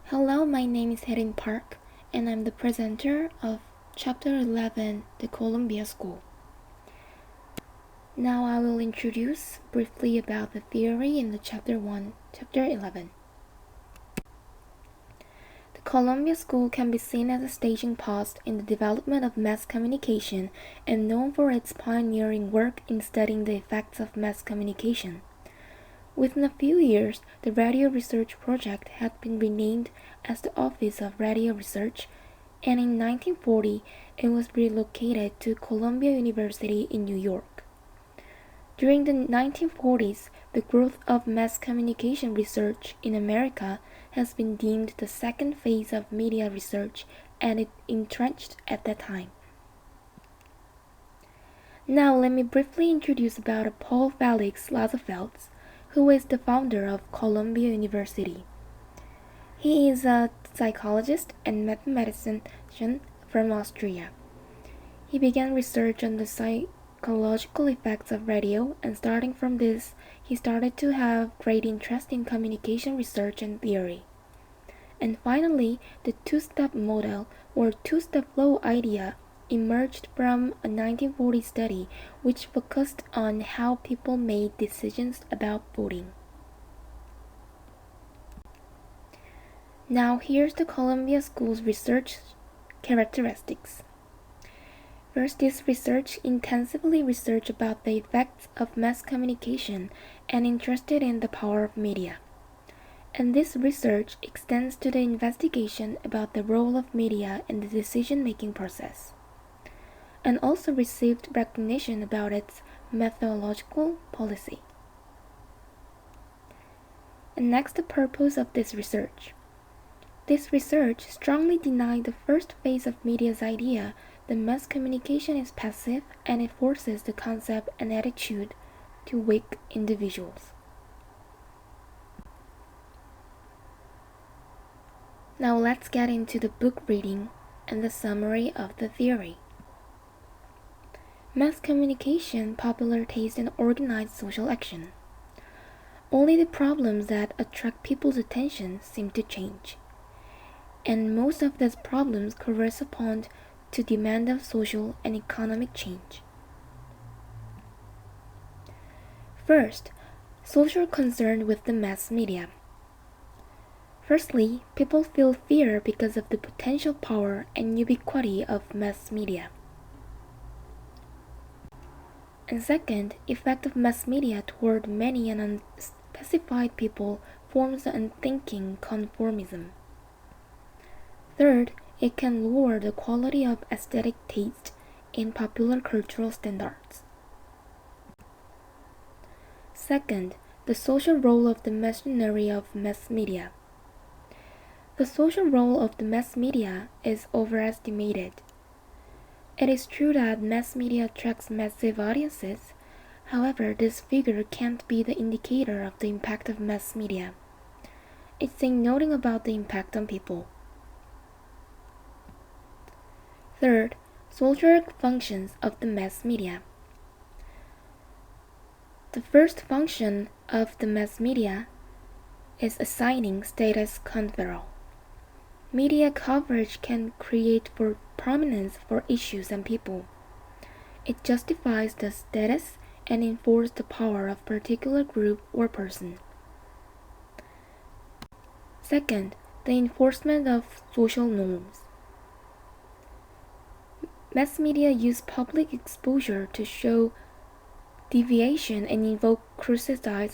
Hello, my name is Erin Park, and I'm the presenter of Chapter 11, The Columbia School. Now I will introduce briefly about the theory in the Chapter 11. The Columbia School can be seen as a staging post in the development of mass communication and known for its pioneering work in studying the effects of mass communication. Within a few years, the Radio Research Project had been renamed as the Office of Radio Research, and in 1940 it was relocated to Columbia University in New York. During the 1940s, the growth of mass communication research in America has been deemed the second phase of media research, and it entrenched at that time. Now let me briefly introduce about Paul Felix Lazarsfeld, who is the founder of Columbia University. He is a psychologist and mathematician from Austria. He began research on the psychological effects of radio, and starting from this, he started to have great interest in communication research and theory. And finally, the two-step model or two-step flow idea emerged from a 1940 study which focused on how people made decisions about voting. Now here's the Columbia School's research characteristics. First, this research intensively researched about the effects of mass communication and interested in the power of media. And this research extends to the investigation about the role of media in the decision-making process, and also received recognition about its methodological policy. And next, the purpose of this research. This research strongly denied the first phase of media's idea that mass communication is passive, and it forces the concept and attitude to weak individuals. Now let's get into the book reading and the summary of the theory. Mass communication, popular taste, and organized social action. Only the problems that attract people's attention seem to change, and most of these problems correspond to demand of social and economic change. First, social concern with the mass media. Firstly, people feel fear because of the potential power and ubiquity of mass media. And second, effect of mass media toward many and unspecified people forms the unthinking conformism. Third, it can lower the quality of aesthetic taste in popular cultural standards. Second, the social role of the machinery of mass media. The social role of the mass media is overestimated. It is true that mass media attracts massive audiences. However, this figure can't be the indicator of the impact of mass media. It's saying nothing about the impact on people. Third, social functions of the mass media. The first function of the mass media is assigning status conferral. Media coverage can create prominence for issues and people. It justifies the status and enforces the power of a particular group or person. Second, the enforcement of social norms. Mass media use public exposure to show deviation and invoke criticism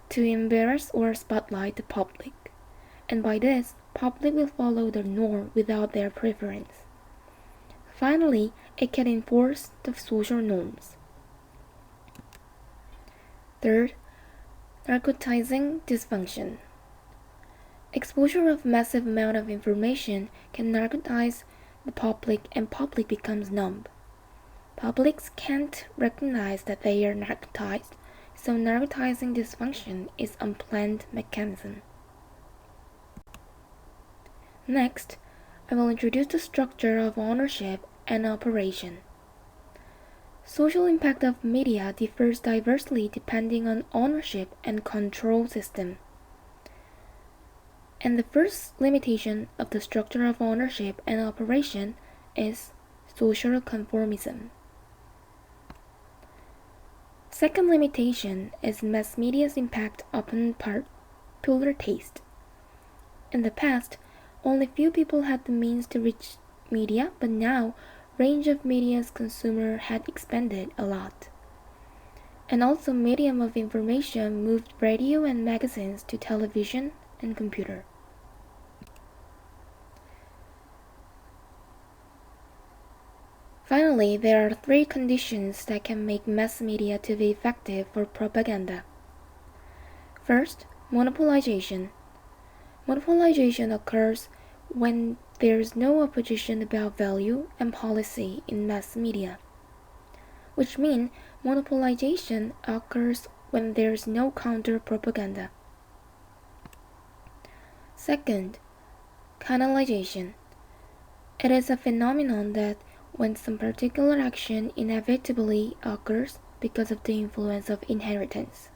to embarrass or spotlight the public, and by this, public will follow the norm without their preference. Finally, it can enforce the social norms. Third, narcotizing dysfunction. Exposure of massive amount of information can narcotize the public, and public becomes numb. Publics can't recognize that they are narcotized, so narcotizing dysfunction is an unplanned mechanism. Next, I will introduce the structure of ownership and operation. Social impact of media differs diversely depending on ownership and control system. And the first limitation of the structure of ownership and operation is social conformism. Second limitation is mass media's impact upon popular taste. In the past, only few people had the means to reach media, but now range of media's consumer had expanded a lot. And also medium of information moved radio and magazines to television and computer. Finally, there are three conditions that can make mass media to be effective for propaganda. First, monopolization. Monopolization occurs when there is no opposition about value and policy in mass media, which means monopolization occurs when there is no counter-propaganda. Second, canalization. It is a phenomenon that when some particular action inevitably occurs because of the influence of inheritance.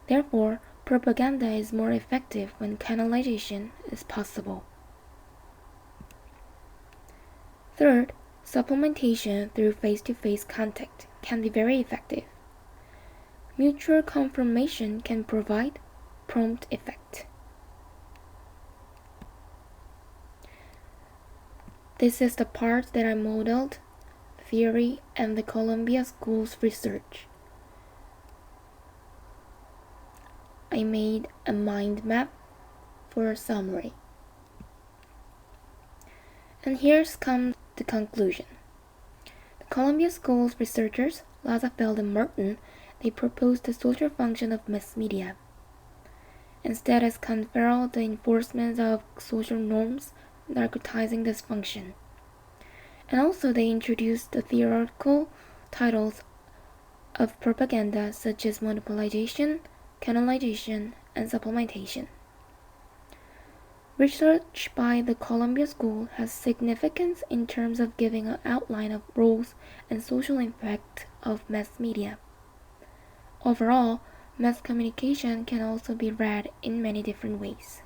Therefore, propaganda is more effective when canalization is possible. Third, supplementation through face-to-face contact can be very effective. Mutual confirmation can provide prompt effect. This is the part that I modeled, theory, and the Columbia School's research. I made a mind map for a summary. And here comes the conclusion. The Columbia School's researchers, Lazafeld and Merton, they proposed the social function of mass media. Instead, as confer the enforcement of social norms, narcotizing this function. And also they introduced the theoretical titles of propaganda such as monopolization, canalization, and supplementation. Research by the Columbia School has significance in terms of giving an outline of roles and social impact of mass media. Overall, mass communication can also be read in many different ways.